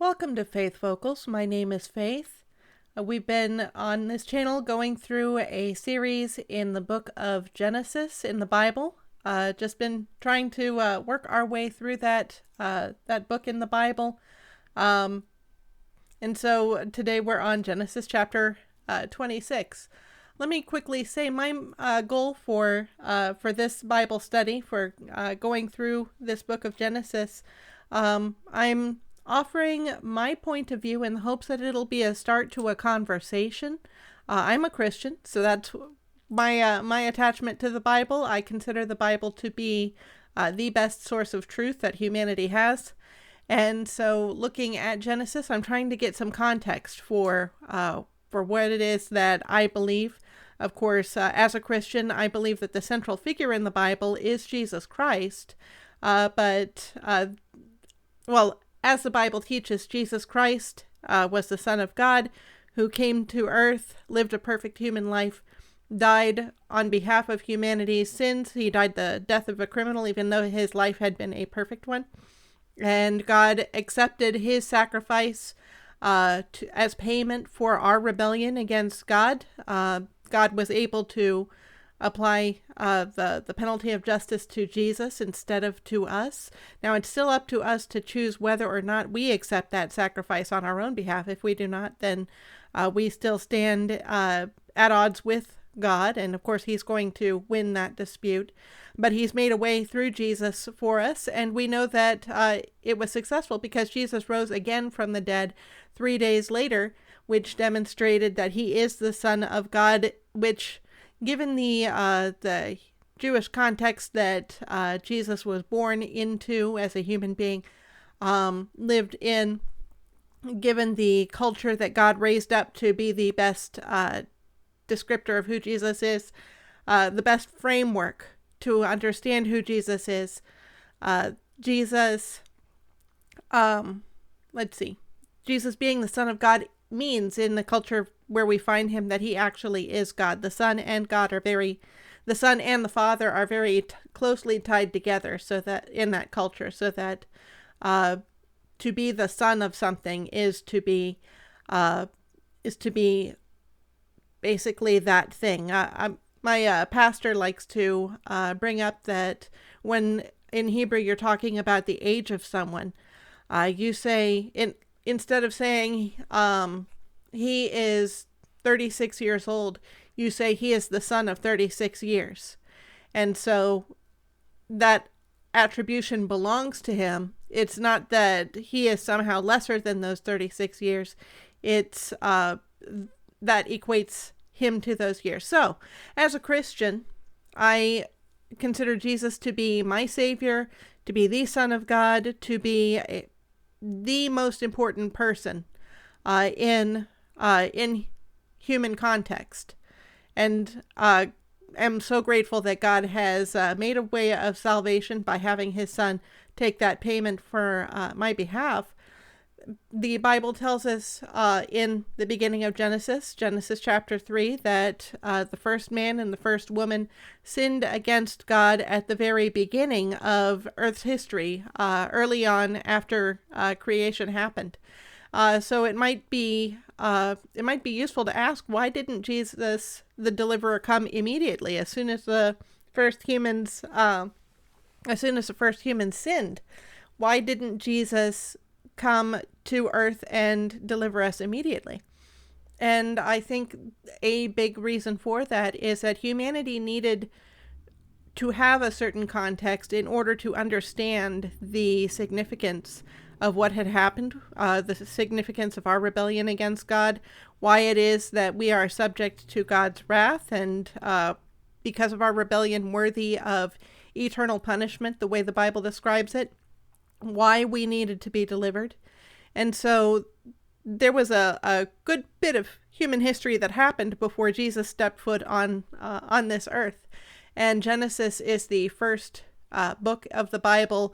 Welcome to Faith Vocals. My name is Faith. We've been on this channel going through a series in the book of Genesis in the Bible. Just been trying to work our way through that book in the Bible. And so today we're on Genesis chapter 26. Let me quickly say my goal for this Bible study, for going through this book of Genesis, I'm offering my point of view in the hopes that it'll be a start to a conversation. I'm a Christian, so that's my attachment to the Bible. I consider the Bible to be the best source of truth that humanity has. And so looking at Genesis, I'm trying to get some context for what it is that I believe. Of course, as a Christian, I believe that the central figure in the Bible is Jesus Christ. As the Bible teaches, Jesus Christ was the Son of God who came to earth, lived a perfect human life, died on behalf of humanity's sins. He died the death of a criminal, even though his life had been a perfect one. And God accepted his sacrifice as payment for our rebellion against God. God was able to apply the penalty of justice to Jesus instead of to us. Now, it's still up to us to choose whether or not we accept that sacrifice on our own behalf. If we do not, then we still stand at odds with God, and of course he's going to win that dispute. But he's made a way through Jesus for us, and we know that it was successful because Jesus rose again from the dead 3 days later, which demonstrated that he is the Son of God, which, given the Jewish context that Jesus was born into as a human being, lived in, given the culture that God raised up to be the best descriptor of who Jesus is, the best framework to understand who Jesus is, Jesus being the Son of God means, in the culture where we find him, that he actually is God. The Son and the Father are very closely tied together, so that in that culture, so that to be the son of something is to be basically that thing. My pastor likes to bring up that when in Hebrew you're talking about the age of someone, you say, instead of saying he is 36 years old, you say he is the son of 36 years. And so that attribution belongs to him. It's not that he is somehow lesser than those 36 years. It's that equates him to those years. So, as a Christian, I consider Jesus to be my Savior, to be the Son of God, to be the most important person in human context. And am so grateful that God has made a way of salvation by having his Son take that payment for my behalf. The Bible tells us in the beginning of Genesis chapter 3, that the first man and the first woman sinned against God at the very beginning of Earth's history, early on after creation happened. So it might be useful to ask, why didn't Jesus, the deliverer, come immediately as soon as the first humans sinned? Why didn't Jesus come to earth and deliver us immediately? And I think a big reason for that is that humanity needed to have a certain context in order to understand the significance of what had happened, the significance of our rebellion against God, why it is that we are subject to God's wrath, and because of our rebellion worthy of eternal punishment, the way the Bible describes it, why we needed to be delivered. And so there was a good bit of human history that happened before Jesus stepped foot on this earth. And Genesis is the first book of the Bible,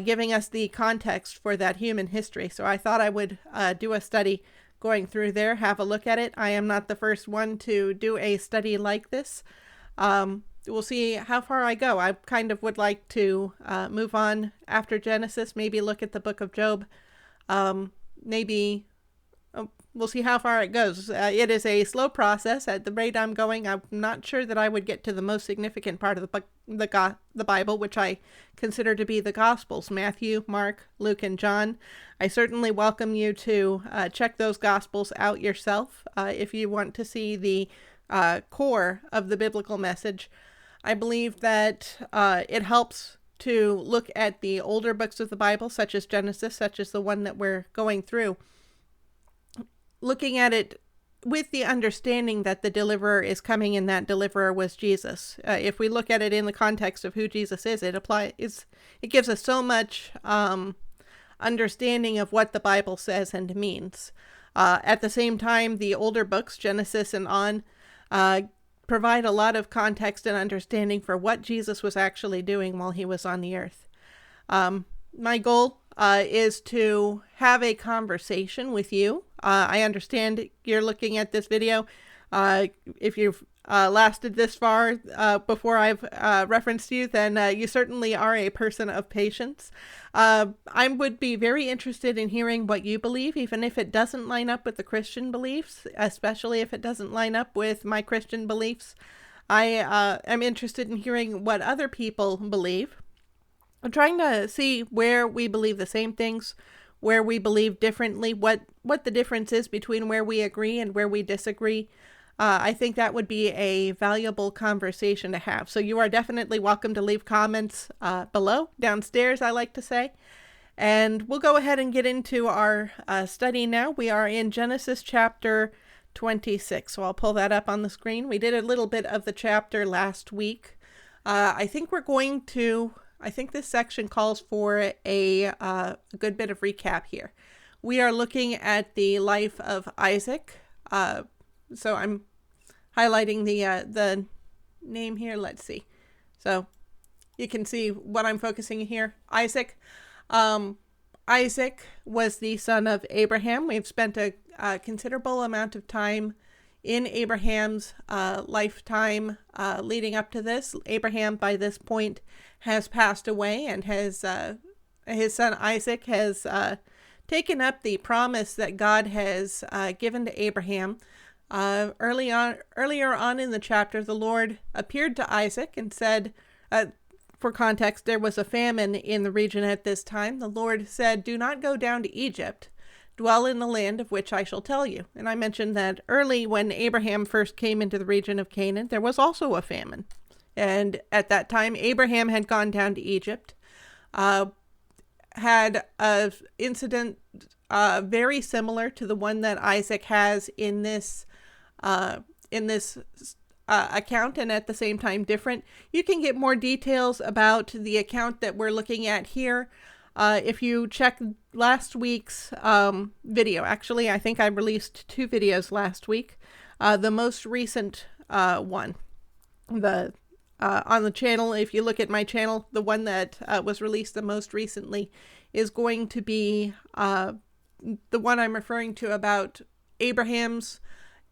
giving us the context for that human history. So I thought I would do a study going through there, have a look at it. I am not the first one to do a study like this. We'll see how far I go. I kind of would like to move on after Genesis, maybe look at the book of Job, maybe we'll see how far it goes. It is a slow process. At the rate I'm going, I'm not sure that I would get to the most significant part of the Bible, which I consider to be the Gospels: Matthew, Mark, Luke, and John. I certainly welcome you to check those Gospels out yourself if you want to see the core of the biblical message. I believe that it helps to look at the older books of the Bible, such as Genesis, such as the one that we're going through, looking at it with the understanding that the deliverer is coming and that deliverer was Jesus. If we look at it in the context of who Jesus is, it gives us so much understanding of what the Bible says and means. At the same time, the older books, Genesis and on, provide a lot of context and understanding for what Jesus was actually doing while he was on the earth. My goal is to have a conversation with you. I understand you're looking at this video. If you've lasted this far before I've referenced you, then you certainly are a person of patience. I would be very interested in hearing what you believe, even if it doesn't line up with the Christian beliefs, especially if it doesn't line up with my Christian beliefs. I am interested in hearing what other people believe. I'm trying to see where we believe the same things, where we believe differently, what the difference is between where we agree and where we disagree. I think that would be a valuable conversation to have. So you are definitely welcome to leave comments below, downstairs, I like to say. And we'll go ahead and get into our study now. We are in Genesis chapter 26. So I'll pull that up on the screen. We did a little bit of the chapter last week. I think this section calls for a good bit of recap here. We are looking at the life of Isaac. So I'm highlighting the name here. Let's see. So you can see what I'm focusing here. Isaac. Isaac was the son of Abraham. We've spent a considerable amount of time in Abraham's lifetime leading up to this. Abraham, by this point, has passed away, and his son Isaac has taken up the promise that God has given to Abraham. Earlier on in the chapter, the Lord appeared to Isaac and said, for context, there was a famine in the region at this time. The Lord said, "Do not go down to Egypt. Dwell in the land of which I shall tell you." And I mentioned that early when Abraham first came into the region of Canaan, there was also a famine. And at that time, Abraham had gone down to Egypt, had an incident very similar to the one that Isaac has in this account, and at the same time different. You can get more details about the account that we're looking at here if you check last week's video. Actually, I think I released 2 videos last week. The most recent one, on the channel, if you look at my channel, the one that was released the most recently is going to be the one I'm referring to about Abraham's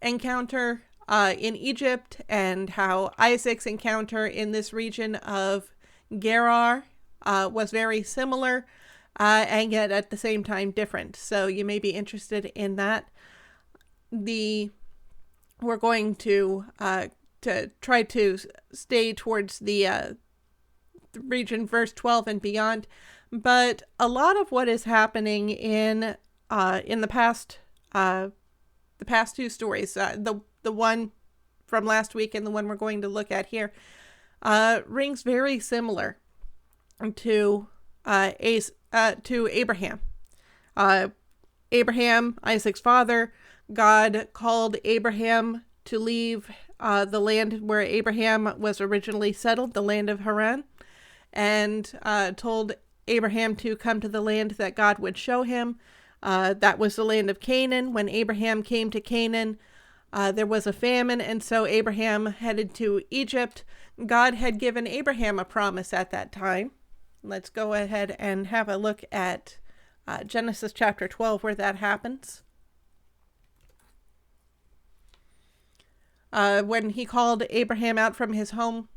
encounter in Egypt and how Isaac's encounter in this region of Gerar was very similar and yet at the same time different. So you may be interested in that. We're going to try to stay towards the region verse 12 and beyond, but a lot of what is happening in the past 2 stories, the one from last week and the one we're going to look at here, rings very similar to Abraham. Abraham, Isaac's father, God called Abraham to leave the land where Abraham was originally settled, the land of Haran, and told Abraham to come to the land that God would show him. That was the land of Canaan. When Abraham came to Canaan, there was a famine, and so Abraham headed to Egypt. God had given Abraham a promise at that time. Let's go ahead and have a look at Genesis chapter 12, where that happens. When he called Abraham out from his home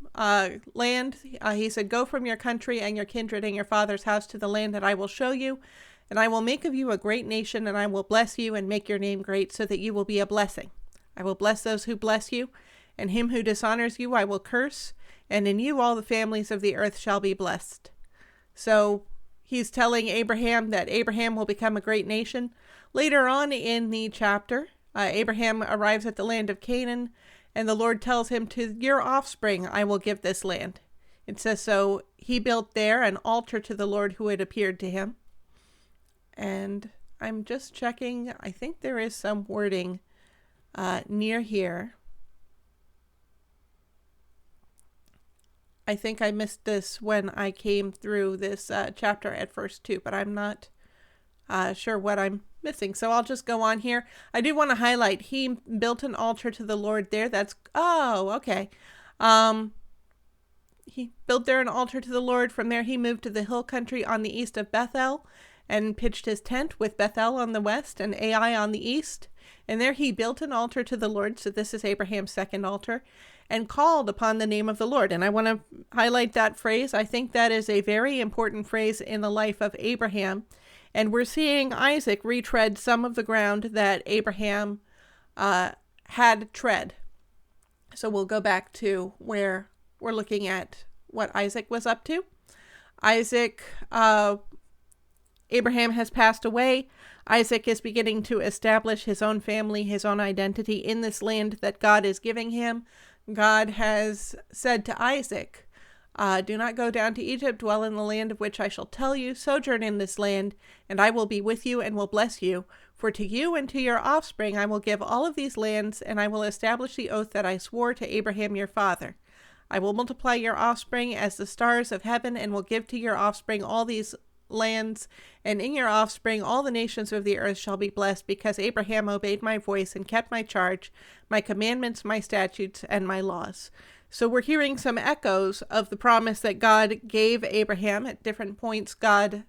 land, he said, "Go from your country and your kindred and your father's house to the land that I will show you, And I will make of you a great nation, and I will bless you and make your name great, so that you will be a blessing. I will bless those who bless you, and him who dishonors you I will curse, and in you all the families of the earth shall be blessed. So he's telling Abraham that Abraham will become a great nation. Later on in the chapter, Abraham arrives at the land of Canaan, and the Lord tells him, to your offspring I will give this land. It says, so he built there an altar to the Lord who had appeared to him. And I'm just checking. I think there is some wording near here. I think I missed this when I came through this chapter at first too, but I'm not sure what I'm missing. So I'll just go on here. I do want to highlight, he built an altar to the Lord there. Okay. He built there an altar to the Lord. From there he moved to the hill country on the east of Bethel and pitched his tent with Bethel on the west and Ai on the east. And there he built an altar to the Lord. So this is Abraham's second altar, and called upon the name of the Lord. And I want to highlight that phrase. I think that is a very important phrase in the life of Abraham. And we're seeing Isaac retread some of the ground that Abraham had tread. So we'll go back to where we're looking at what Isaac was up to. Abraham has passed away. Isaac is beginning to establish his own family, his own identity in this land that God is giving him. God has said to Isaac, do not go down to Egypt, dwell in the land of which I shall tell you, sojourn in this land, and I will be with you and will bless you. For to you and to your offspring I will give all of these lands, and I will establish the oath that I swore to Abraham your father. I will multiply your offspring as the stars of heaven, and will give to your offspring all these lands, and in your offspring all the nations of the earth shall be blessed, because Abraham obeyed my voice and kept my charge, my commandments, my statutes, and my laws. So we're hearing some echoes of the promise that God gave Abraham. At different points, God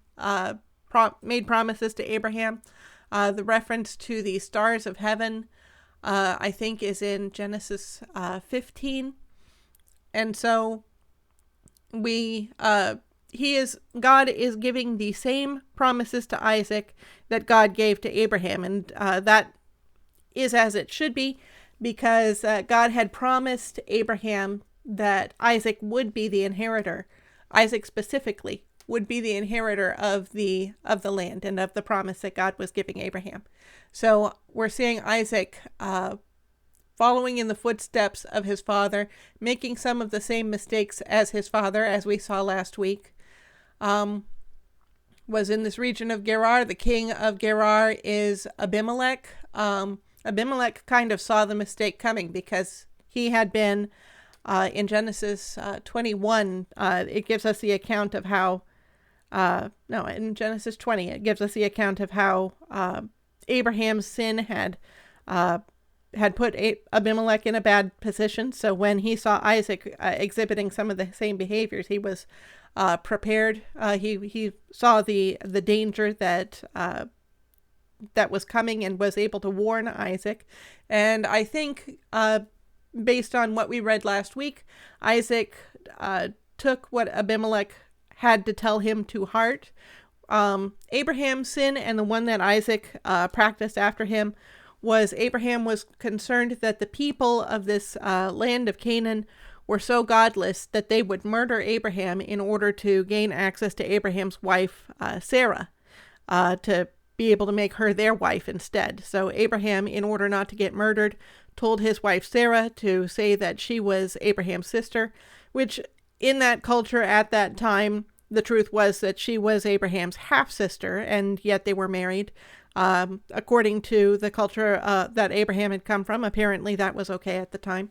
made promises to Abraham. The reference to the stars of heaven, I think, is in Genesis 15. And so God is giving the same promises to Isaac that God gave to Abraham. And that is as it should be, because God had promised Abraham that Isaac would be the inheritor. Isaac specifically would be the inheritor of the land and of the promise that God was giving Abraham. So we're seeing Isaac following in the footsteps of his father, making some of the same mistakes as his father, as we saw last week. Was in this region of Gerar. The king of Gerar is Abimelech. Abimelech kind of saw the mistake coming, because he had been, in Genesis 21, it gives us the account of how, in Genesis 20, it gives us the account of how Abraham's sin had put Abimelech in a bad position. So when he saw Isaac exhibiting some of the same behaviors, he was prepared. He saw the danger that was coming, and was able to warn Isaac. And I think, based on what we read last week, Isaac took what Abimelech had to tell him to heart. Abraham's sin, and the one that Isaac practiced after him, was Abraham was concerned that the people of this land of Canaan were so godless that they would murder Abraham in order to gain access to Abraham's wife, Sarah, to be able to make her their wife instead. So Abraham, in order not to get murdered, told his wife Sarah to say that she was Abraham's sister, which in that culture at that time, the truth was that she was Abraham's half-sister, and yet they were married. According to the culture that Abraham had come from, apparently that was okay at the time.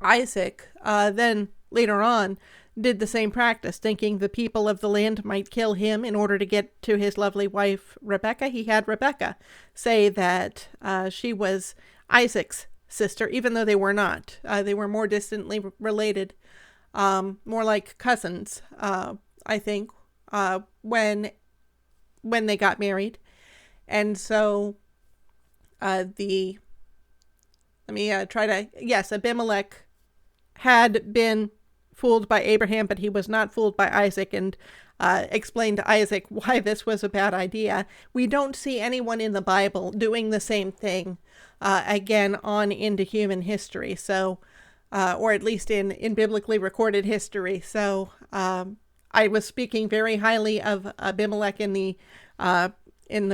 Isaac then later on did the same practice, thinking the people of the land might kill him in order to get to his lovely wife Rebekah. He had Rebekah say that she was Isaac's sister, even though they were not. They were more distantly related, more like cousins, I think, when they got married. And so Abimelech had been fooled by Abraham, but he was not fooled by Isaac, and explained to Isaac why this was a bad idea. We don't see anyone in the Bible doing the same thing again on into human history. So, or at least in biblically recorded history. So I was speaking very highly of Abimelech in the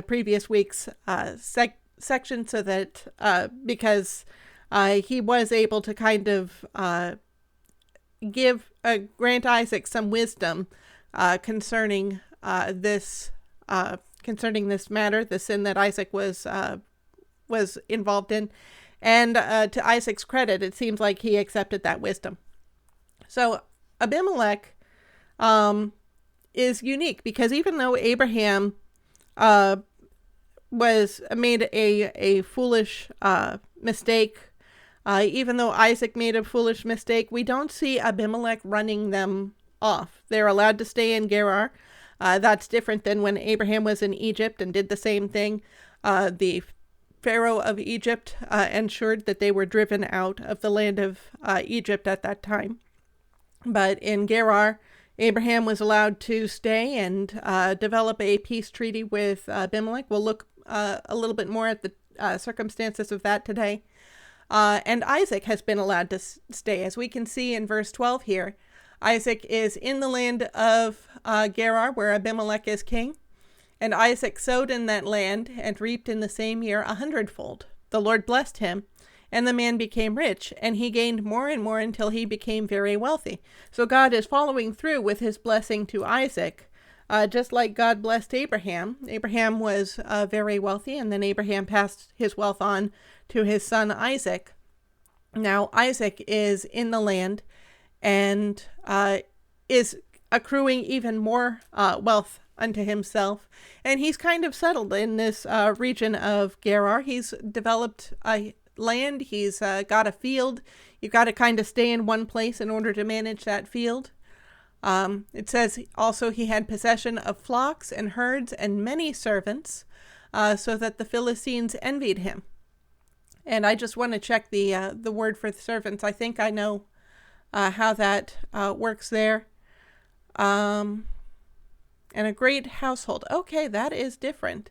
previous week's section, so that because he was able to kind of grant Isaac some wisdom concerning this matter, the sin that Isaac was involved in. And to Isaac's credit, it seems like he accepted that wisdom. So Abimelech is unique, because even though Abraham made a foolish mistake, even though Isaac made a foolish mistake, we don't see Abimelech running them off. They're allowed to stay in Gerar. That's different than when Abraham was in Egypt and did the same thing. The Pharaoh of Egypt ensured that they were driven out of the land of Egypt at that time. But in Gerar, Abraham was allowed to stay and develop a peace treaty with Abimelech. We'll look a little bit more at the circumstances of that today. And Isaac has been allowed to stay. As we can see in verse 12 here, Isaac is in the land of Gerar, where Abimelech is king. And Isaac sowed in that land and reaped in the same year 100-fold. The Lord blessed him, and the man became rich, and he gained more and more until he became very wealthy. So God is following through with his blessing to Isaac, just like God blessed Abraham. Abraham was very wealthy, and then Abraham passed his wealth on to his son Isaac. Now Isaac is in the land and is accruing even more wealth unto himself, and he's kind of settled in this region of Gerar. He's developed land. He's got a field. You've got to kind of stay in one place in order to manage that field. It says also he had possession of flocks and herds and many servants, so that the Philistines envied him. And I just want to check the word for the servants. I think I know how that works there. And a great household. Okay, that is different.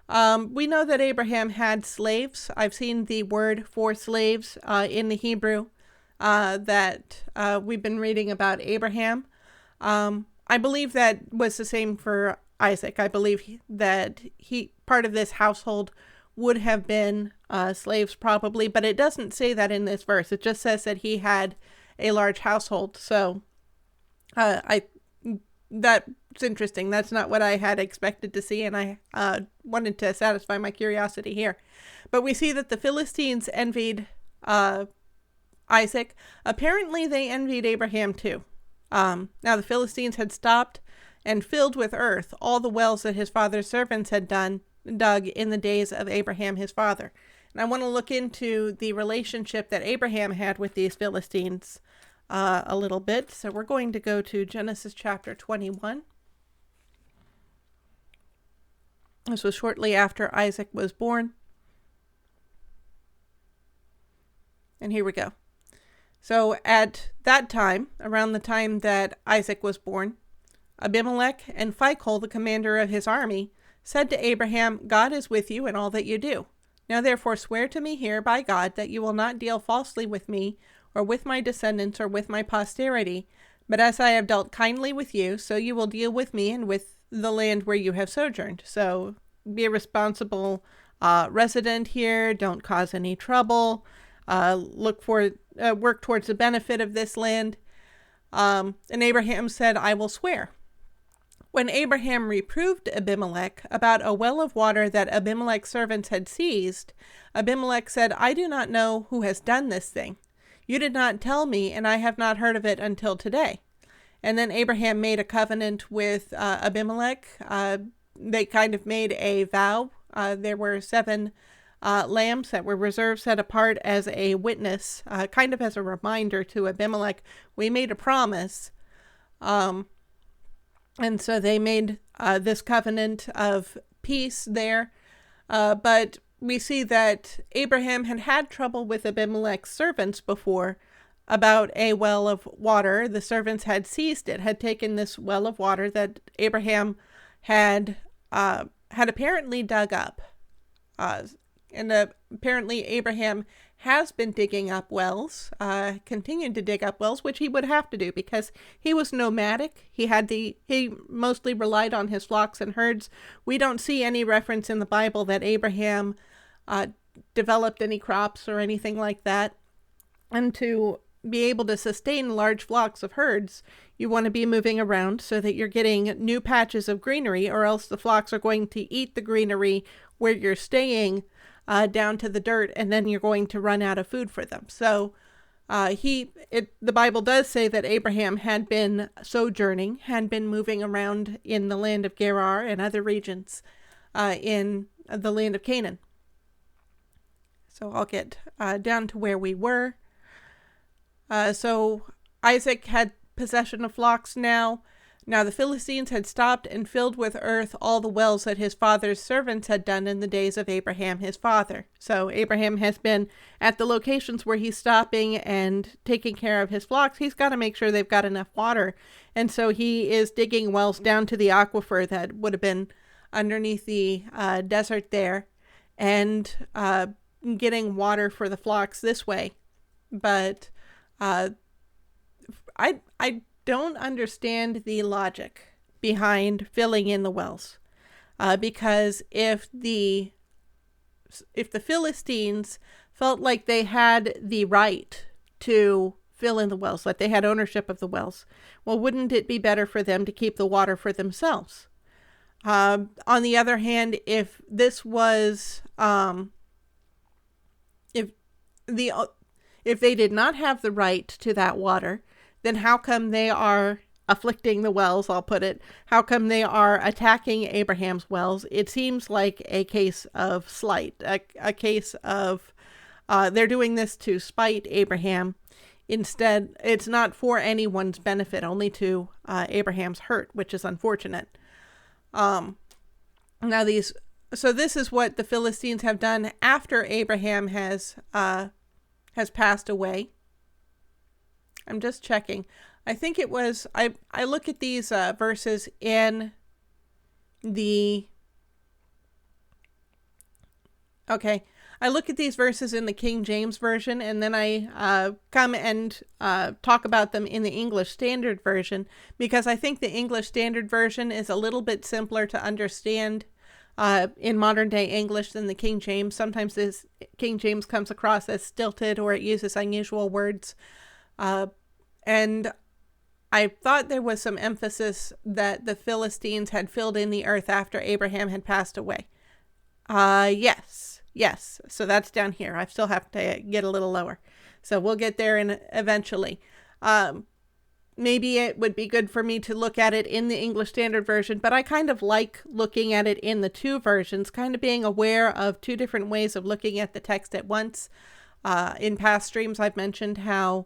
We know that Abraham had slaves. I've seen the word for slaves in the Hebrew that we've been reading about Abraham. I believe that was the same for Isaac. I believe that part of this household would have been slaves probably, but it doesn't say that in this verse. It just says that he had a large household. So that's interesting. That's not what I had expected to see, and I wanted to satisfy my curiosity here. But we see that the Philistines envied Isaac. Apparently they envied Abraham too. Now the Philistines had stopped and filled with earth all the wells that his father's servants had dug in the days of Abraham his father. And I want to look into the relationship that Abraham had with these Philistines a little bit. So we're going to go to Genesis chapter 21. This was shortly after Isaac was born. And here we go. So at that time, around the time that Isaac was born, Abimelech and Phicol, the commander of his army, said to Abraham, God is with you in all that you do. Now therefore swear to me here by God that you will not deal falsely with me, or with my descendants, or with my posterity, but as I have dealt kindly with you, so you will deal with me and with the land where you have sojourned. So be a responsible resident here, don't cause any trouble, work towards the benefit of this land. And Abraham said, I will swear. When Abraham reproved Abimelech about a well of water that Abimelech's servants had seized, Abimelech said, I do not know who has done this thing. You did not tell me, and I have not heard of it until today. And then Abraham made a covenant with Abimelech. They kind of made a vow. There were 7 lambs that were reserved, set apart as a witness, kind of as a reminder to Abimelech. We made a promise. And so they made this covenant of peace there. But we see that Abraham had trouble with Abimelech's servants before, about a well of water. The servants had seized it, had taken this well of water that Abraham had apparently dug up. And apparently Abraham has been digging up wells, continued to dig up wells, which he would have to do because he was nomadic. He mostly relied on his flocks and herds. We don't see any reference in the Bible that Abraham developed any crops or anything like that. And to be able to sustain large flocks of herds, you want to be moving around so that you're getting new patches of greenery, or else the flocks are going to eat the greenery where you're staying down to the dirt, and then you're going to run out of food for them. So the Bible does say that Abraham had been sojourning, had been moving around in the land of Gerar and other regions in the land of Canaan. So I'll get down to where we were. So Isaac had possession of flocks now. Now the Philistines had stopped and filled with earth all the wells that his father's servants had done in the days of Abraham his father. So Abraham has been at the locations where he's stopping and taking care of his flocks. He's got to make sure they've got enough water. And so he is digging wells down to the aquifer that would have been underneath the desert there, and getting water for the flocks this way. But I don't understand the logic behind filling in the wells, because if the Philistines felt like they had the right to fill in the wells, like they had ownership of the wells, well, wouldn't it be better for them to keep the water for themselves? On the other hand, if this was if they did not have the right to that water, then how come they are afflicting the wells, I'll put it? How come they are attacking Abraham's wells? It seems like a case of slight, a case of they're doing this to spite Abraham. Instead, it's not for anyone's benefit, only to Abraham's hurt, which is unfortunate. So this is what the Philistines have done after Abraham has passed away. I'm just checking. I think it was, I look at these verses in the, I look at these verses in the King James Version, and then I come and talk about them in the English Standard Version, because I think the English Standard Version is a little bit simpler to understand in modern day English than the King James. Sometimes this King James comes across as stilted, or it uses unusual words. And I thought there was some emphasis that the Philistines had filled in the earth after Abraham had passed away. Yes. So that's down here. I still have to get a little lower. So we'll get there eventually. Maybe it would be good for me to look at it in the English Standard Version, but I kind of like looking at it in the two versions, kind of being aware of two different ways of looking at the text at once. In past streams, I've mentioned how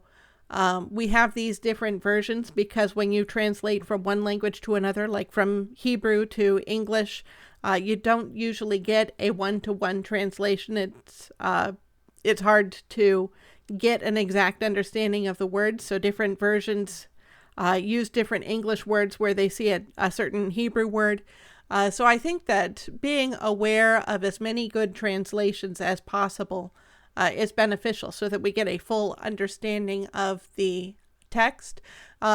we have these different versions because when you translate from one language to another, like from Hebrew to English, you don't usually get a one-to-one translation. It's hard to get an exact understanding of the words, so different versions use different English words where they see a certain Hebrew word. So I think that being aware of as many good translations as possible is beneficial so that we get a full understanding of the text.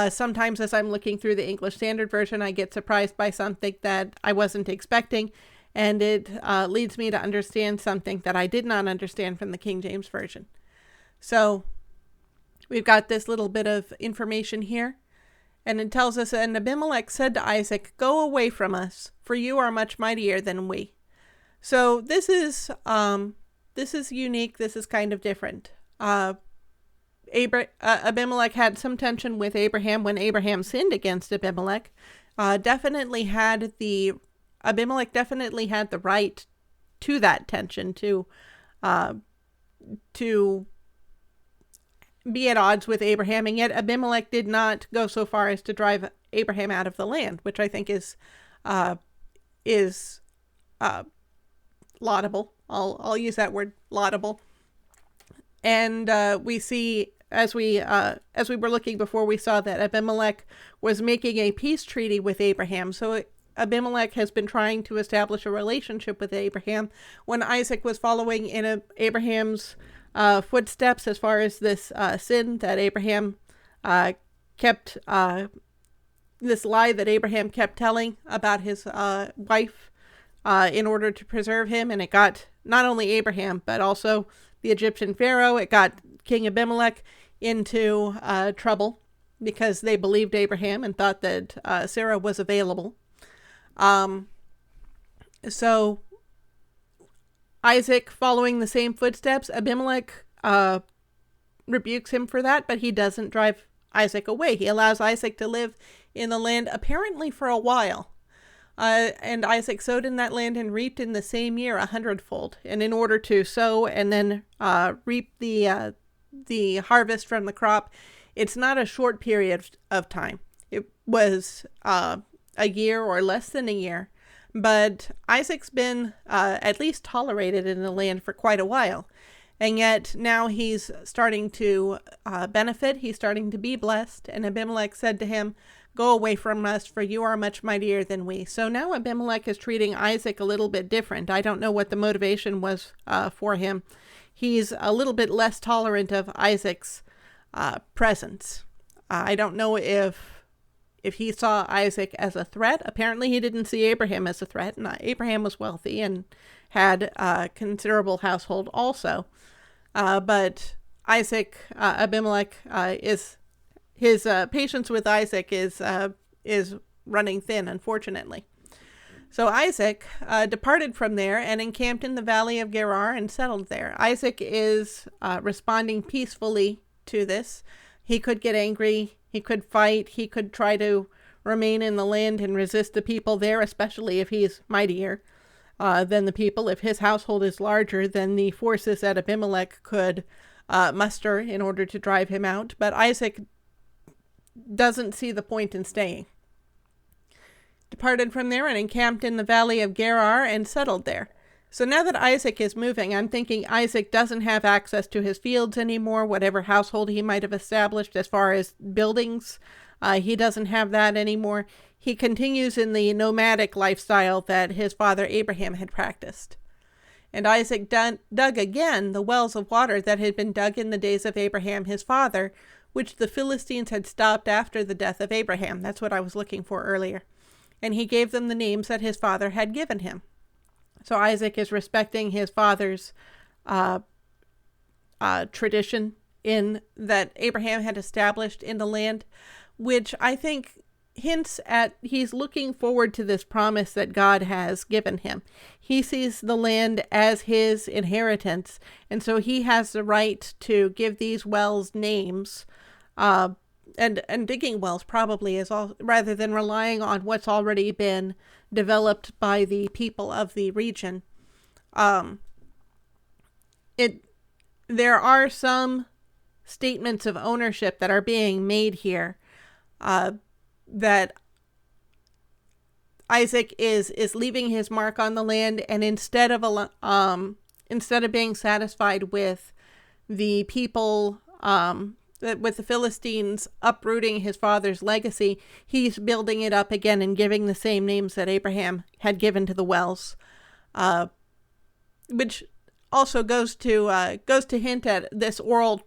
Sometimes as I'm looking through the English Standard Version, I get surprised by something that I wasn't expecting, and it leads me to understand something that I did not understand from the King James Version. So we've got this little bit of information here, and it tells us, and Abimelech said to Isaac, "Go away from us, for you are much mightier than we." So this is unique. This is kind of different. Abimelech had some tension with Abraham when Abraham sinned against Abimelech. Abimelech definitely had the right to that tension, to be at odds with Abraham, and yet Abimelech did not go so far as to drive Abraham out of the land, which I think is laudable. I'll use that word, laudable. And we see as we were looking before, we saw that Abimelech was making a peace treaty with Abraham. So Abimelech has been trying to establish a relationship with Abraham when Isaac was following in Abraham's footsteps as far as this sin that Abraham kept, this lie that Abraham kept telling about his wife in order to preserve him. And it got not only Abraham, but also the Egyptian Pharaoh. It got King Abimelech into trouble because they believed Abraham and thought that Sarah was available. So Isaac, following the same footsteps, Abimelech rebukes him for that, but he doesn't drive Isaac away. He allows Isaac to live in the land apparently for a while. And Isaac sowed in that land and reaped in the same year 100-fold. And in order to sow and then reap the harvest from the crop, it's not a short period of time. It was a year or less than a year. But Isaac's been at least tolerated in the land for quite a while. And yet now he's starting to benefit. He's starting to be blessed. And Abimelech said to him, "Go away from us, for you are much mightier than we." So now Abimelech is treating Isaac a little bit different. I don't know what the motivation was for him. He's a little bit less tolerant of Isaac's presence. I don't know if he saw Isaac as a threat. Apparently he didn't see Abraham as a threat. And Abraham was wealthy and had a considerable household also. But Abimelech his patience with Isaac is running thin, unfortunately. So Isaac departed from there and encamped in the valley of Gerar and settled there. Isaac is responding peacefully to this. He could get angry. He could fight. He could try to remain in the land and resist the people there, especially if he's mightier than the people. If his household is larger than the forces that Abimelech could muster in order to drive him out. But Isaac doesn't see the point in staying. Departed from there and encamped in the valley of Gerar and settled there. So now that Isaac is moving, I'm thinking Isaac doesn't have access to his fields anymore, whatever household he might have established as far as buildings. He doesn't have that anymore. He continues in the nomadic lifestyle that his father Abraham had practiced. And Isaac dug again the wells of water that had been dug in the days of Abraham his father, which the Philistines had stopped after the death of Abraham. That's what I was looking for earlier. And he gave them the names that his father had given him. So Isaac is respecting his father's tradition in that Abraham had established in the land, which I think hints at he's looking forward to this promise that God has given him. He sees the land as his inheritance, and so he has the right to give these wells names, and digging wells probably is all, rather than relying on what's already been developed by the people of the region. There are some statements of ownership that are being made here, that Isaac is leaving his mark on the land, and instead of being satisfied with the people, with the Philistines uprooting his father's legacy, he's building it up again and giving the same names that Abraham had given to the wells, which also goes to hint at this oral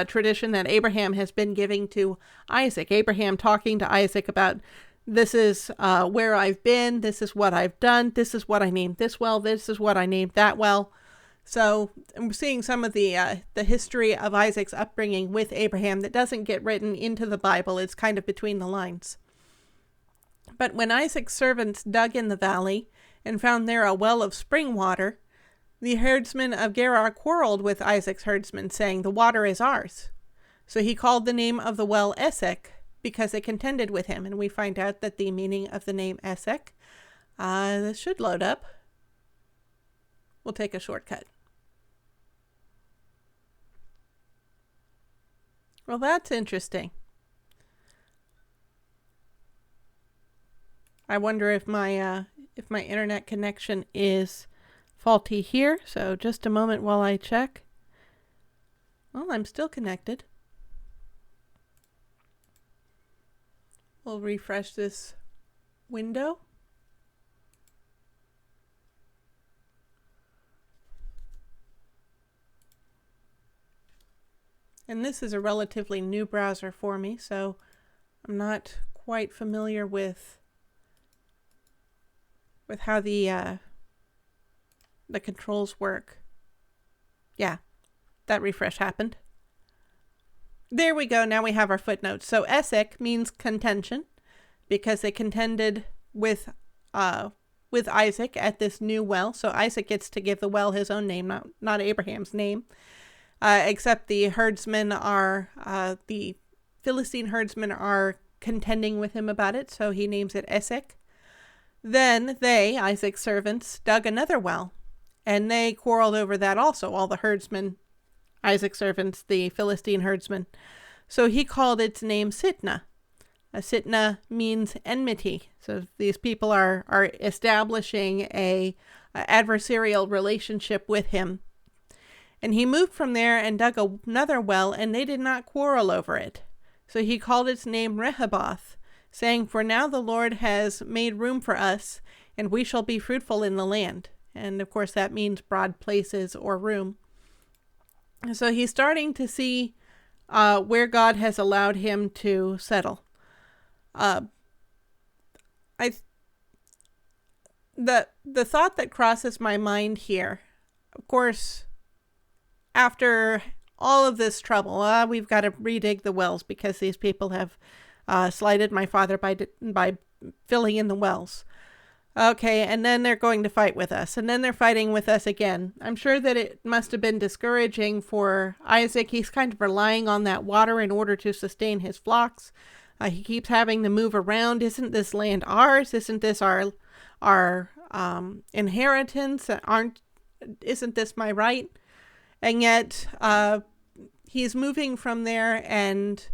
tradition that Abraham has been giving to Isaac. Abraham talking to Isaac about, this is where I've been, this is what I've done, this is what I named this well, this is what I named that well. So we're seeing some of the history of Isaac's upbringing with Abraham that doesn't get written into the Bible. It's kind of between the lines. But when Isaac's servants dug in the valley and found there a well of spring water, the herdsmen of Gerar quarreled with Isaac's herdsmen, saying, "The water is ours." So he called the name of the well Esek, because they contended with him. And we find out that the meaning of the name Esek, this should load up. We'll take a shortcut. Well, that's interesting. I wonder if my internet connection is faulty here. So just a moment while I check. Well, I'm still connected. We'll refresh this window. And this is a relatively new browser for me, so I'm not quite familiar with how the controls work. Yeah, that refresh happened. There we go. Now we have our footnotes. So Esek means contention, because they contended with Isaac at this new well. So Isaac gets to give the well his own name, not Abraham's name. Except the herdsmen the Philistine herdsmen are contending with him about it, so he names it Esek. Then they, Isaac's servants, dug another well, and they quarreled over that also, all the herdsmen, Isaac's servants, the Philistine herdsmen. So he called its name Sitnah. Sitnah means enmity. So these people are establishing a adversarial relationship with him. And he moved from there and dug another well, and they did not quarrel over it. So he called its name Rehoboth, saying, "For now the Lord has made room for us, and we shall be fruitful in the land." And of course that means broad places or room. So he's starting to see where God has allowed him to settle. The thought that crosses my mind here, of course, after all of this trouble, we've got to redig the wells because these people have slighted my father by filling in the wells. Okay, and then they're going to fight with us, and then they're fighting with us again. I'm sure that it must have been discouraging for Isaac. He's kind of relying on that water in order to sustain his flocks. He keeps having to move around. Isn't this land ours? Isn't this our inheritance? Isn't this my right? And yet he's moving from there and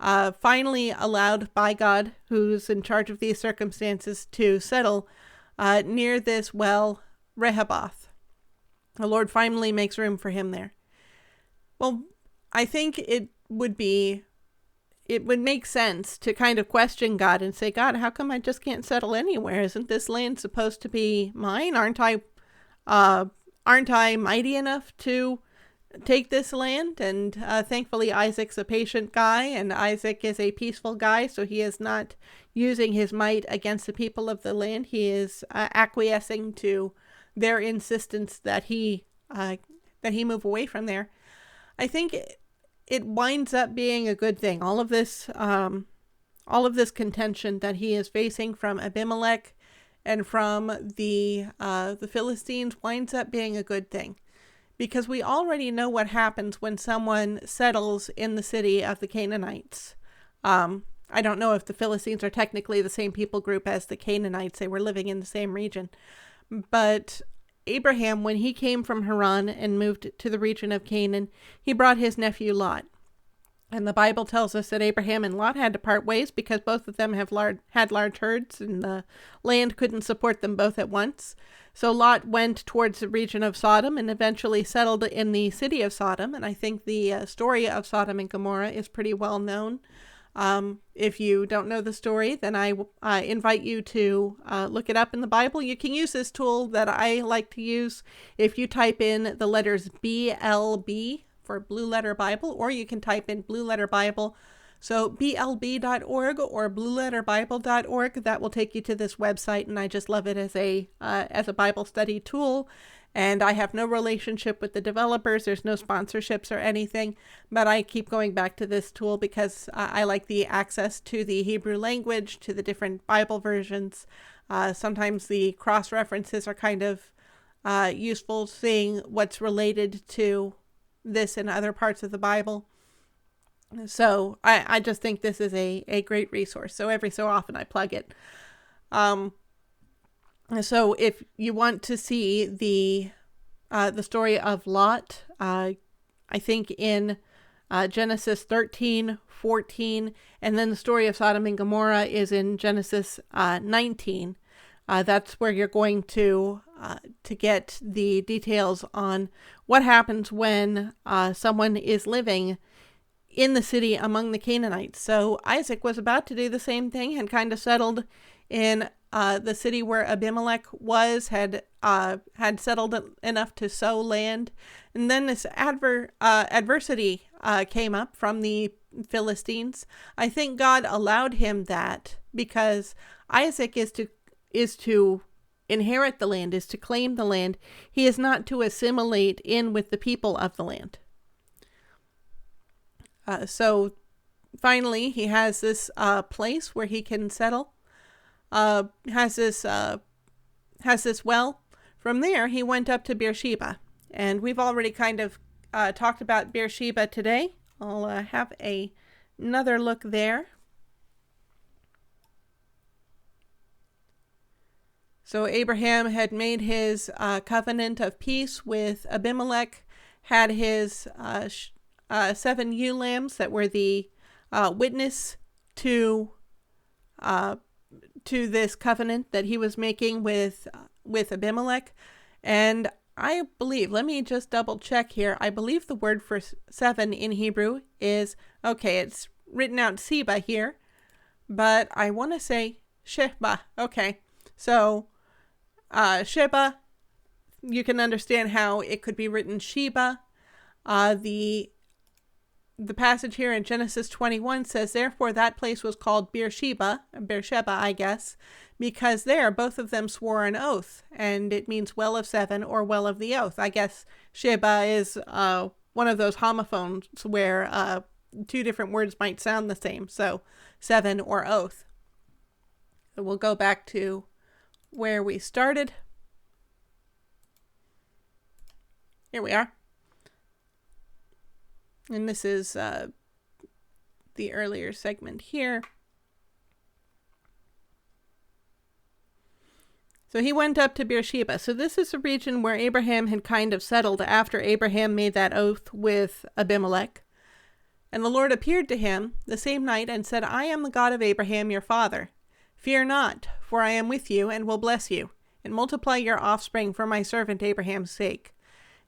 finally allowed by God, who's in charge of these circumstances, to settle near this well, Rehoboth. The Lord finally makes room for him there. Well, I think it would make sense to kind of question God and say, "God, how come I just can't settle anywhere? Isn't this land supposed to be mine? Aren't I mighty enough to take this land?" And thankfully Isaac's a patient guy, and Isaac is a peaceful guy, so he is not using his might against the people of the land. He is acquiescing to their insistence that he move away from there. I think it winds up being a good thing. All of this contention that he is facing from Abimelech and from the Philistines winds up being a good thing, because we already know what happens when someone settles in the city of the Canaanites. I don't know if the Philistines are technically the same people group as the Canaanites. They were living in the same region. But Abraham, when he came from Haran and moved to the region of Canaan, he brought his nephew Lot. And the Bible tells us that Abraham and Lot had to part ways because both of them had large herds, and the land couldn't support them both at once. So Lot went towards the region of Sodom and eventually settled in the city of Sodom. And I think the story of Sodom and Gomorrah is pretty well known. If you don't know the story, then I invite you to look it up in the Bible. You can use this tool that I like to use if you type in the letters BLB for Blue Letter Bible, or you can type in Blue Letter Bible. So blb.org or blueletterbible.org, that will take you to this website, and I just love it as a Bible study tool. And I have no relationship with the developers. There's no sponsorships or anything, but I keep going back to this tool because I like the access to the Hebrew language, to the different Bible versions. Sometimes the cross references are kind of useful, seeing what's related to this in other parts of the Bible. So I just think this is a great resource. So every so often I plug it. So if you want to see the story of Lot, I think in Genesis 13, 14, and then the story of Sodom and Gomorrah is in Genesis 19. That's where you're going to get the details on what happens when someone is living in the city among the Canaanites. So Isaac was about to do the same thing, had kind of settled in the city where Abimelech was, had settled enough to sow land. And then this adversity came up from the Philistines. I think God allowed him that because Isaac is to inherit the land, is to claim the land. He is not to assimilate in with the people of the land. So finally, he has this place where he can settle. Has this well. From there, he went up to Beersheba, and we've already kind of talked about Beersheba today. I'll have another look there. So Abraham had made his covenant of peace with Abimelech, had his 7 ewe lambs that were the witness to this covenant that he was making with Abimelech. And I believe, let me just double check here. I believe the word for 7 in Hebrew is, okay, it's written out Seba here, but I want to say Sheba. Okay, so Sheba, you can understand how it could be written Sheba. The passage here in Genesis 21 says, therefore that place was called Beersheba, I guess, because there both of them swore an oath, and it means well of 7 or well of the oath. I guess Sheba is one of those homophones where 2 different words might sound the same, so 7 or oath. So we'll go back to where we started. Here we are. And this is the earlier segment here. So he went up to Beersheba. So this is a region where Abraham had kind of settled after Abraham made that oath with Abimelech. And the Lord appeared to him the same night and said, I am the God of Abraham your father. Fear not, for I am with you and will bless you, and multiply your offspring for my servant Abraham's sake.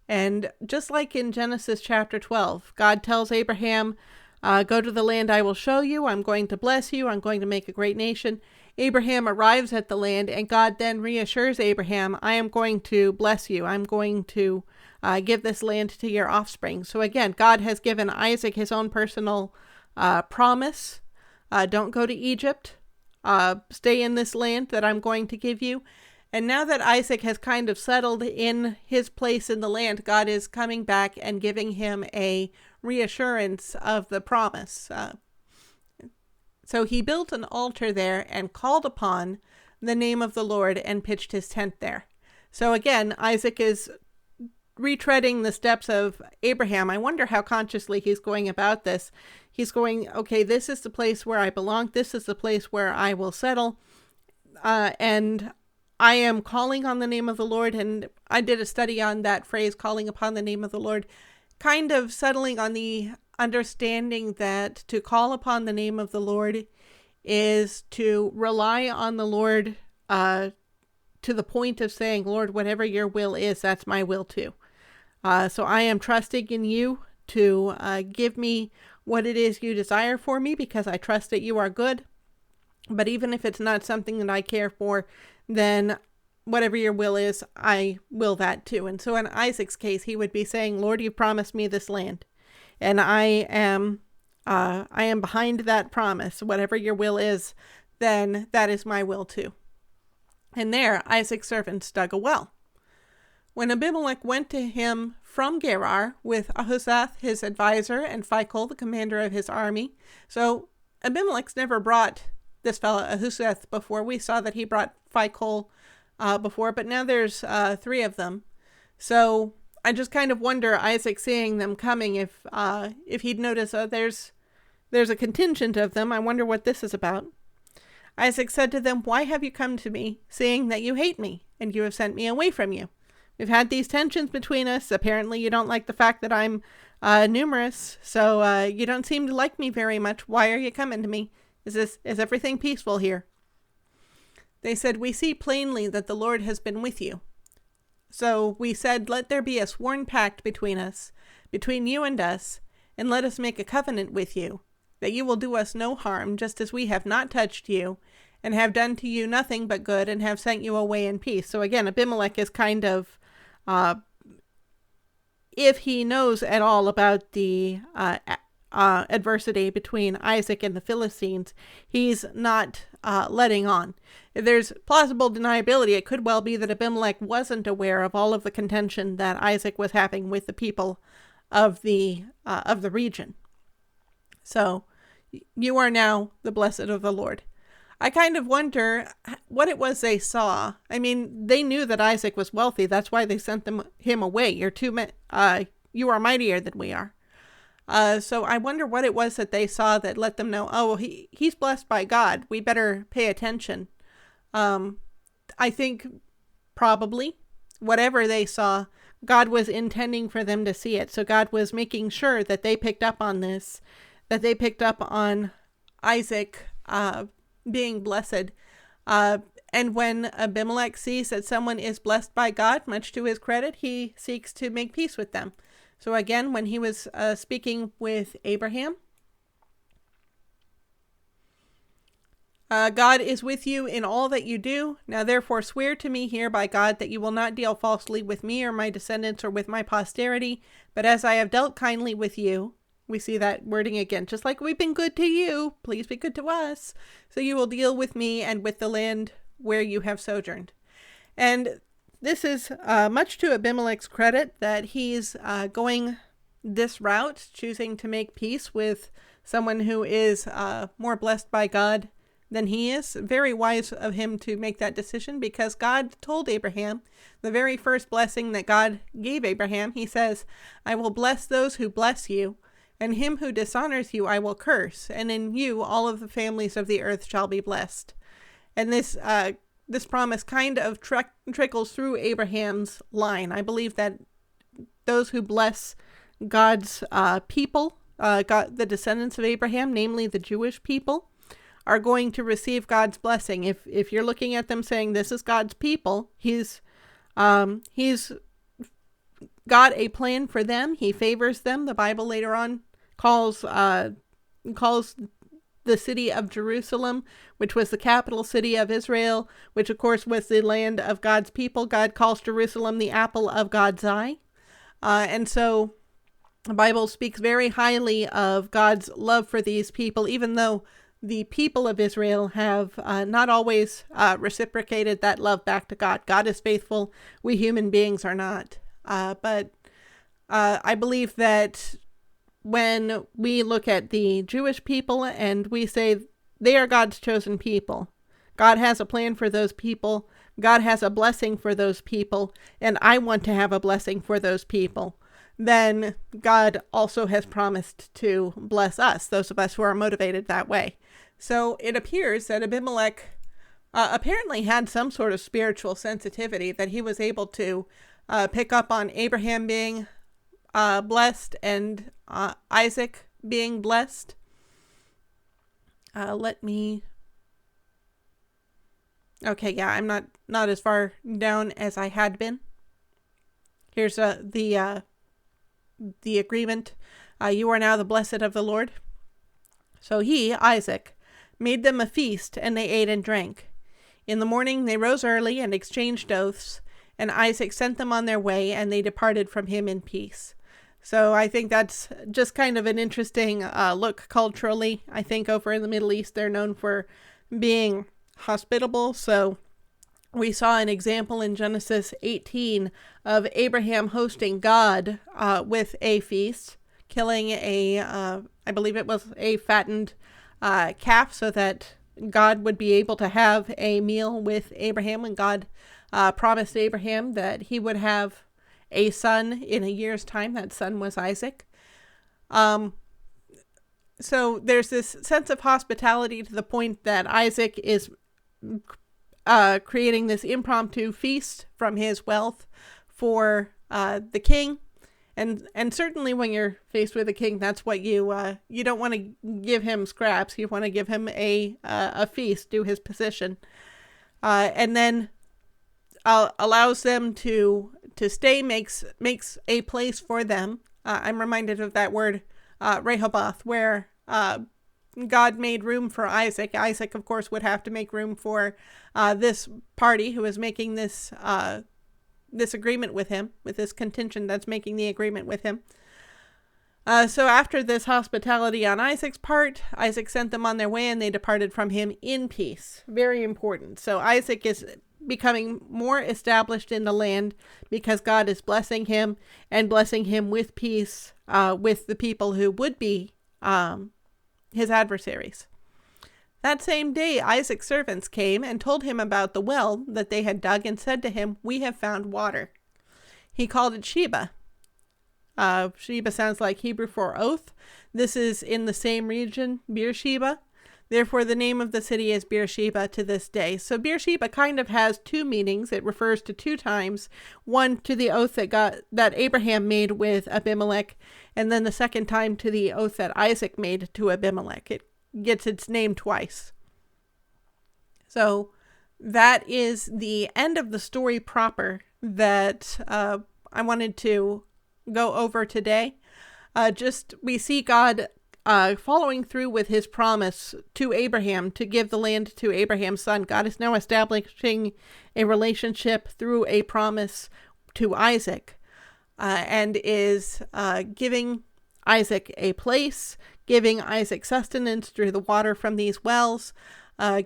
And just like in Genesis chapter 12, God tells Abraham, go to the land I will show you. I'm going to bless you. I'm going to make a great nation. Abraham arrives at the land, and God then reassures Abraham, I am going to bless you. I'm going to give this land to your offspring. So again, God has given Isaac his own personal promise. Don't go to Egypt. Stay in this land that I'm going to give you. And now that Isaac has kind of settled in his place in the land, God is coming back and giving him a reassurance of the promise. So he built an altar there and called upon the name of the Lord and pitched his tent there. So again, Isaac is retreading the steps of Abraham. I wonder how consciously he's going about this. He's going, okay, this is the place where I belong. This is the place where I will settle. And I am calling on the name of the Lord. And I did a study on that phrase, calling upon the name of the Lord, kind of settling on the understanding that to call upon the name of the Lord is to rely on the Lord to the point of saying, Lord, whatever your will is, that's my will too. So I am trusting in you to give me what it is you desire for me, because I trust that you are good. But even if it's not something that I care for, then whatever your will is, I will that too. And so in Isaac's case, he would be saying, Lord, you promised me this land, and I am behind that promise. Whatever your will is, then that is my will too. And there Isaac's servants dug a well. When Abimelech went to him from Gerar with Ahuzath, his advisor, and Phicol, the commander of his army. So Abimelech's never brought this fellow Ahuzath before. We saw that he brought Phicol before, but now there's 3 of them. So I just kind of wonder, Isaac seeing them coming, if he'd notice, there's a contingent of them. I wonder what this is about. Isaac said to them, why have you come to me, seeing that you hate me, and you have sent me away from you? We've had these tensions between us. Apparently you don't like the fact that I'm numerous, so you don't seem to like me very much. Why are you coming to me? Is everything peaceful here? They said, we see plainly that the Lord has been with you. So we said, let there be a sworn pact between us, between you and us, and let us make a covenant with you, that you will do us no harm, just as we have not touched you, and have done to you nothing but good, and have sent you away in peace. So again, Abimelech is kind of, if he knows at all about the adversity between Isaac and the Philistines, he's not letting on. There's plausible deniability. It could well be that Abimelech wasn't aware of all of the contention that Isaac was having with the people of the region. So you are now the blessed of the Lord. I kind of wonder what it was they saw. I mean, they knew that Isaac was wealthy. That's why they sent him away. You are mightier than we are. So I wonder what it was that they saw that let them know, oh, he's blessed by God. We better pay attention. I think probably whatever they saw, God was intending for them to see it. So God was making sure that they picked up on this, that they picked up on Isaac being blessed. And when Abimelech sees that someone is blessed by God, much to his credit, he seeks to make peace with them. So again, when he was speaking with Abraham, God is with you in all that you do. Now therefore swear to me here by God that you will not deal falsely with me or my descendants or with my posterity, but as I have dealt kindly with you. We see that wording again, just like we've been good to you, please be good to us. So you will deal with me and with the land where you have sojourned. And this is much to Abimelech's credit that he's going this route, choosing to make peace with someone who is more blessed by God than he is. Very wise of him to make that decision, because God told Abraham, the very first blessing that God gave Abraham, he says, I will bless those who bless you, and him who dishonors you I will curse, and in you all of the families of the earth shall be blessed. And this promise kind of trickles through Abraham's line. I believe that those who bless God's people, the descendants of Abraham, namely the Jewish people, are going to receive God's blessing. If you're looking at them saying this is God's people, he's got a plan for them. He favors them. The Bible later on calls the city of Jerusalem, which was the capital city of Israel, which of course was the land of God's people. God calls Jerusalem the apple of God's eye. And so the Bible speaks very highly of God's love for these people, even though the people of Israel have not always reciprocated that love back to God. God is faithful. We human beings are not. But I believe that when we look at the Jewish people and we say they are God's chosen people, God has a plan for those people, God has a blessing for those people, and I want to have a blessing for those people, then God also has promised to bless us, those of us who are motivated that way. So it appears that Abimelech apparently had some sort of spiritual sensitivity, that he was able to pick up on Abraham being blessed and Isaac being blessed. Okay, yeah, I'm not as far down as I had been. Here's the agreement. You are now the blessed of the Lord. So he, Isaac, made them a feast, and they ate and drank. In the morning they rose early and exchanged oaths, and Isaac sent them on their way, and they departed from him in peace. So I think that's just kind of an interesting look culturally. I think over in the Middle East, they're known for being hospitable. So we saw an example in Genesis 18 of Abraham hosting God with a feast, killing I believe it was a fattened calf, so that God would be able to have a meal with Abraham, and God promised Abraham that he would have a son in a year's time. That son was Isaac. So there's this sense of hospitality to the point that Isaac is creating this impromptu feast from his wealth for the king. And certainly when you're faced with a king, that's what you don't want to give him scraps. You want to give him a feast, due his position. And then allows them to stay, makes a place for them. I'm reminded of that word Rehoboth, where God made room for Isaac. Isaac, of course, would have to make room for this party who is making this this agreement with him, with this contingent that's making the agreement with him. So after this hospitality on Isaac's part, Isaac sent them on their way, and they departed from him in peace. Very important. So Isaac is becoming more established in the land because God is blessing him, and blessing him with peace with the people who would be his adversaries. That same day, Isaac's servants came and told him about the well that they had dug, and said to him, "We have found water." He called it Sheba. Sheba sounds like Hebrew for oath. This is in the same region, Beersheba. Therefore, the name of the city is Beersheba to this day. So Beersheba kind of has two meanings. It refers to two times. One to the oath that Abraham made with Abimelech, and then the second time to the oath that Isaac made to Abimelech. It gets its name twice. So that is the end of the story proper that I wanted to go over today. We see God following through with his promise to Abraham to give the land to Abraham's son. God is now establishing a relationship through a promise to Isaac, and is giving Isaac a place, giving Isaac sustenance through the water from these wells,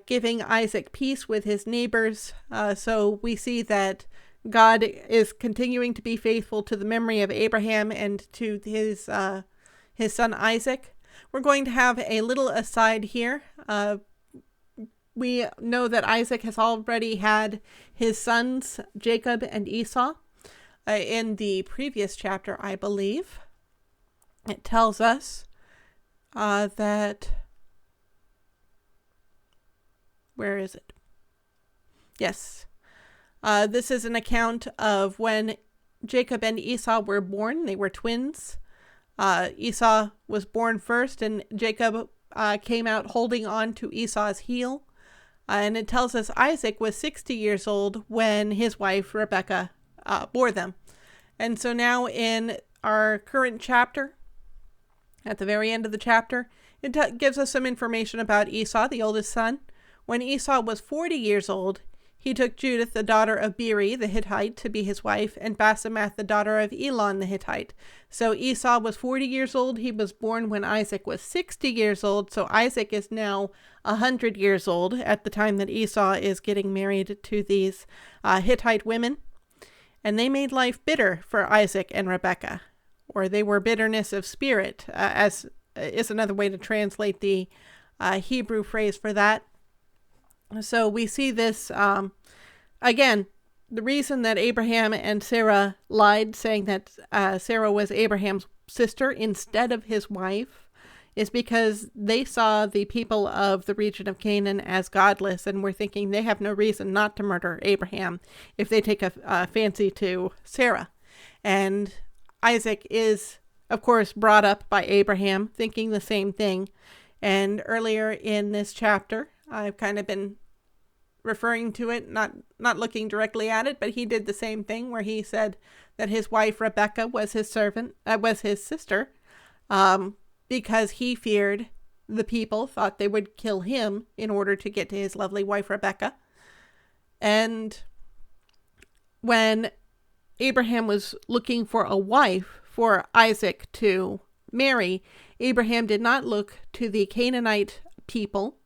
giving Isaac peace with his neighbors. So we see that God is continuing to be faithful to the memory of Abraham and to his son Isaac. We're going to have a little aside here. We know that Isaac has already had his sons, Jacob and Esau. In the previous chapter, I believe, it tells us that... Where is it? Yes. This is an account of when Jacob and Esau were born. They were twins. Esau was born first, and Jacob came out holding on to Esau's heel. And it tells us Isaac was 60 years old when his wife Rebekah bore them. And so now in our current chapter, at the very end of the chapter, it gives us some information about Esau, the oldest son. When Esau was 40 years old, he took Judith, the daughter of Beeri, the Hittite, to be his wife, and Basemath, the daughter of Elon, the Hittite. So Esau was 40 years old. He was born when Isaac was 60 years old. So Isaac is now 100 years old at the time that Esau is getting married to these Hittite women. And they made life bitter for Isaac and Rebekah, or they were bitterness of spirit, as is another way to translate the Hebrew phrase for that. So we see this, again, the reason that Abraham and Sarah lied, saying that Sarah was Abraham's sister instead of his wife, is because they saw the people of the region of Canaan as godless, and were thinking they have no reason not to murder Abraham if they take a fancy to Sarah. And Isaac is, of course, brought up by Abraham thinking the same thing. And earlier in this chapter, I've kind of been referring to it, not looking directly at it, but he did the same thing where he said that his wife Rebekah was his sister, because he feared the people thought they would kill him in order to get to his lovely wife Rebekah. And when Abraham was looking for a wife for Isaac to marry, Abraham did not look to the Canaanite people,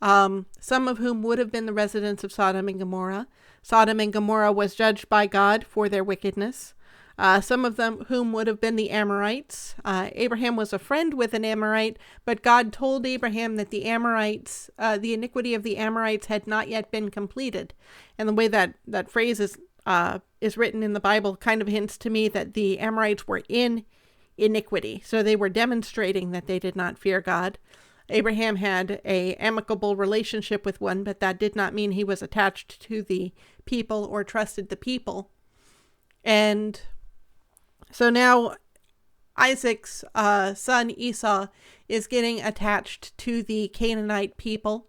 some of whom would have been the residents of Sodom and Gomorrah. Sodom and Gomorrah was judged by God for their wickedness. Some of them whom would have been the Amorites. Abraham was a friend with an Amorite, but God told Abraham that the Amorites, the iniquity of the Amorites had not yet been completed. And the way that phrase is written in the Bible kind of hints to me that the Amorites were in iniquity. So they were demonstrating that they did not fear God. Abraham had an amicable relationship with one, but that did not mean he was attached to the people or trusted the people. And so now Isaac's son Esau is getting attached to the Canaanite people.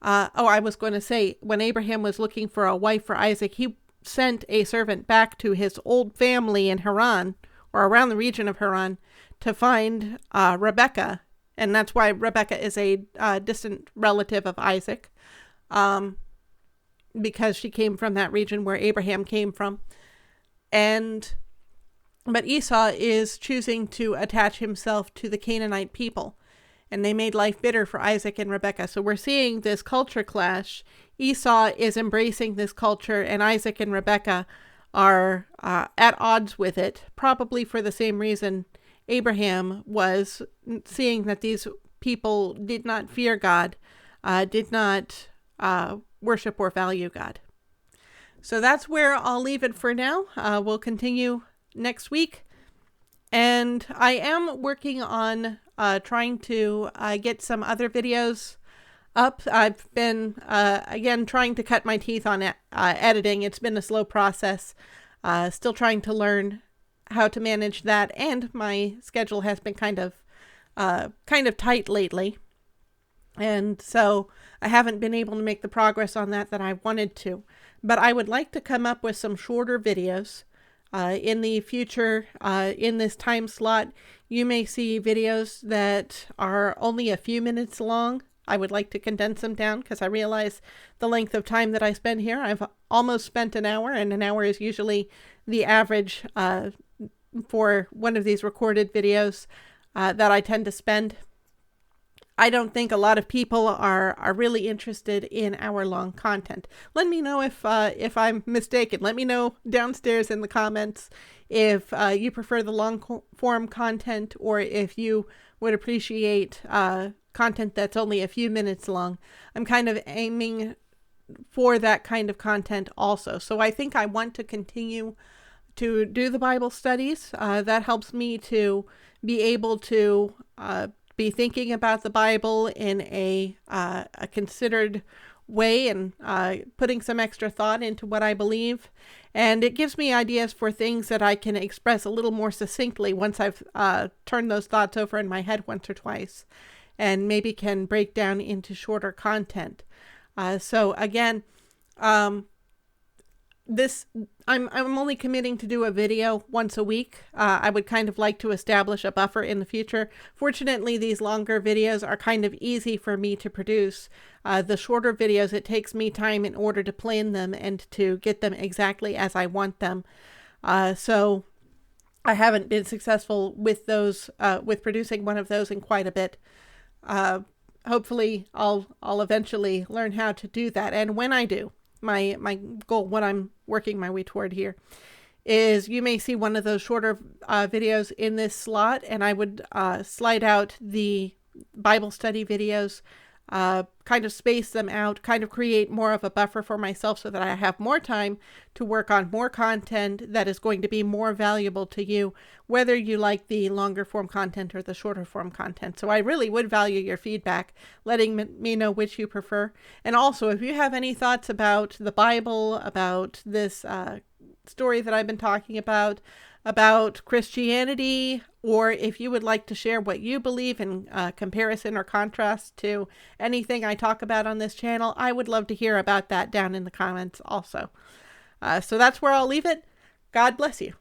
I was going to say, when Abraham was looking for a wife for Isaac, he sent a servant back to his old family in Haran, or around the region of Haran to find Rebekah. And that's why Rebekah is a distant relative of Isaac, because she came from that region where Abraham came from. But Esau is choosing to attach himself to the Canaanite people, and they made life bitter for Isaac and Rebekah. So we're seeing this culture clash. Esau is embracing this culture, and Isaac and Rebekah are at odds with it, probably for the same reason Abraham was, seeing that these people did not fear God, did not worship or value God. So that's where I'll leave it for now. We'll continue next week. And I am working on trying to get some other videos up. I've been, again, trying to cut my teeth on editing. It's been a slow process. Still trying to learn how to manage that, and my schedule has been kind of tight lately, and so I haven't been able to make the progress on that I wanted to. But I would like to come up with some shorter videos in the future. In this time slot, you may see videos that are only a few minutes long. I would like to condense them down because I realize the length of time that I spend here. I've almost spent an hour, and an hour is usually the average for one of these recorded videos that I tend to spend. I don't think a lot of people are really interested in hour-long content. Let me know if I'm mistaken. Let me know downstairs in the comments if you prefer the long-form content, or if you would appreciate content that's only a few minutes long. I'm kind of aiming for that kind of content also. So I think I want to continue to do the Bible studies. That helps me to be able to be thinking about the Bible in a considered way, and putting some extra thought into what I believe. And it gives me ideas for things that I can express a little more succinctly once I've turned those thoughts over in my head once or twice, and maybe can break down into shorter content. So again, I'm only committing to do a video once a week. I would kind of like to establish a buffer in the future. Fortunately, these longer videos are kind of easy for me to produce. The shorter videos, it takes me time in order to plan them and to get them exactly as I want them. So I haven't been successful with those, with producing one of those in quite a bit. Hopefully I'll eventually learn how to do that. And when I do, my goal, what I'm working my way toward here, is you may see one of those shorter videos in this slot, and I would slide out the Bible study videos, kind of space them out, kind of create more of a buffer for myself so that I have more time to work on more content that is going to be more valuable to you, whether you like the longer form content or the shorter form content. So I really would value your feedback, letting me know which you prefer. And also, if you have any thoughts about the Bible, about this story that I've been talking about Christianity, or if you would like to share what you believe in comparison or contrast to anything I talk about on this channel, I would love to hear about that down in the comments also. So that's where I'll leave it. God bless you.